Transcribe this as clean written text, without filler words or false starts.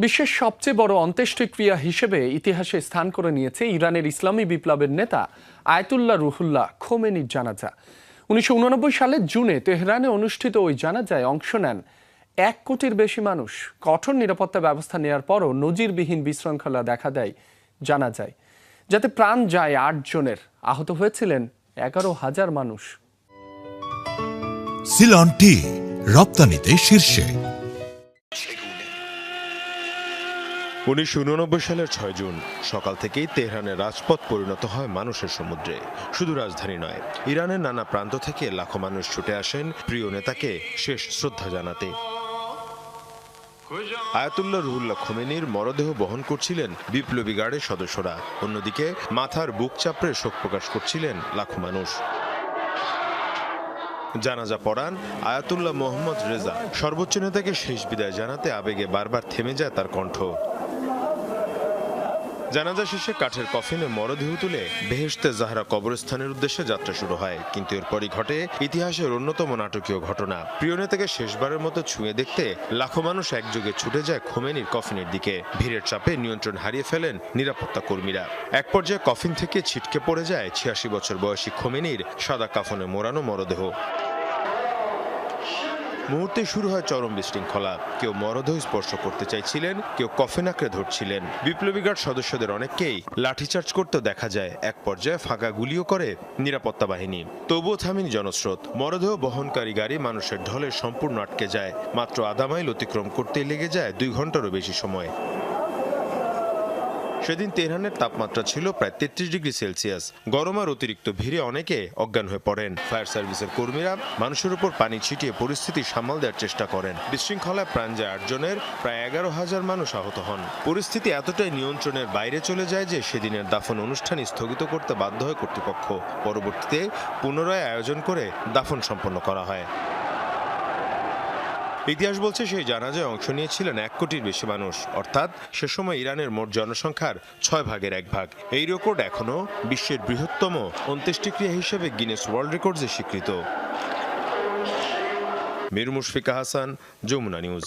বিশ্বের সবচেয়ে বড় অন্ত্যেষ্টিক্রিয়া হিসেবে ইতিহাসে স্থান করে নিয়েছে ইরানের ইসলামী বিপ্লবের নেতা আয়াতুল্লাহ রুহুল্লাহ খোমেনির জানাজা। ১৯৮৯ সালের জুনে তেহরানে অনুষ্ঠিত ওই জানাজায় অংশ নেন ১ কোটির বেশি মানুষ। কঠোর নিরাপত্তা ব্যবস্থা নেওয়ার পরও নজিরবিহীন বিশৃঙ্খলা দেখা দেয় জানাজায়, যাতে প্রাণ যায় ৮ জনের, আহত হয়েছিলেন ১১,০০০ মানুষ। সিলন টি রপ্তানিতে শীর্ষে। ১৯৮৯ সালের ৬ জুন সকাল থেকেই তেহরানের রাজপথ পরিণত হয় মানুষের সমুদ্রে। শুধু রাজধানী নয়, ইরানের নানা প্রান্ত থেকে লাখো মানুষ ছুটে আসেন প্রিয় নেতাকে শেষ শ্রদ্ধা জানাতে। আয়াতুল্লাহ রুহুল্লাহ খোমেনির মরদেহ বহন করছিলেন বিপ্লবী গার্ডের সদস্যরা, অন্যদিকে মাথার বুক চাপড়ে শোক প্রকাশ করছিলেন লাখো মানুষ। জানাজা পড়ান আয়াতুল্লাহ মোহাম্মদ রেজা। সর্বোচ্চ নেতাকে শেষ বিদায় জানাতে আবেগে বারবার থেমে যায় তার কণ্ঠ। জানাজা শেষে কাঠের কফিনে মরদেহ তুলে বেহেশতে জাহরা কবরস্থানের উদ্দেশ্যে যাত্রা শুরু হয়, কিন্তু এরপরই ঘটে ইতিহাসের অন্যতম নাটকীয় ঘটনা। প্রিয় নেতাকে শেষবারের মতো ছুঁয়ে দেখতে লাখো মানুষ একযোগে ছুটে যায় খোমেনির কফিনের দিকে। ভিড়ের চাপে নিয়ন্ত্রণ হারিয়ে ফেলেন নিরাপত্তা কর্মীরা। এক পর্যায়ে কফিন থেকে ছিটকে পড়ে যায় ৮৬ বছর বয়সী খোমেনির সাদা কাফনে মোড়ানো মরদেহ। মুহূর্তে শুরু হয় চরম বিশৃঙ্খলা। কেউ মরদেহ স্পর্শ করতে চাইছিলেন, কেউ কফিন আঁকড়ে ধরছিলেন। বিপ্লবী গার্ড সদস্যদের অনেককেই লাঠিচার্জ করতে দেখা যায়। এক পর্যায়ে ফাঁকা গুলিও করে নিরাপত্তা বাহিনী, তবুও থামেনি জনস্রোত। মরদেহ বহনকারী গাড়ি মানুষের ঢলে সম্পূর্ণ আটকে যায়। মাত্র আধা মাইল অতিক্রম করতেই লেগে যায় ২ ঘন্টারও বেশি সময়। সেদিন তেহরানের তাপমাত্রা ছিল প্রায় ৩৩ ডিগ্রি সেলসিয়াস। গরম আর অতিরিক্ত ভিড়ে অনেকে অজ্ঞান হয়ে পড়েন। ফায়ার সার্ভিসের কর্মীরা মানুষের উপর পানি ছিটিয়ে পরিস্থিতি সামাল দেওয়ার চেষ্টা করেন। বিশৃঙ্খলায় প্রাণ যায় ৮ জনের, প্রায় ১১,০০০ মানুষ আহত হন। পরিস্থিতি এতটাই নিয়ন্ত্রণের বাইরে চলে যায় যে সেদিনের দাফন অনুষ্ঠান স্থগিত করতে বাধ্য হয় কর্তৃপক্ষ। পরবর্তীতে পুনরায় আয়োজন করে দাফন সম্পন্ন করা হয়। ইতিহাস বলছে সেই জানাজায় অংশ নিয়েছিলেন ১ কোটির বেশি মানুষ, অর্থাৎ সে সময় ইরানের মোট জনসংখ্যার ৬ ভাগের ১ ভাগ। এই রেকর্ড এখনও বিশ্বের বৃহত্তম অন্ত্যেষ্টিক্রিয়া হিসেবে গিনেস ওয়ার্ল্ড রেকর্ডসে স্বীকৃত। মীর মুশফিকা হাসান, যমুনা নিউজ।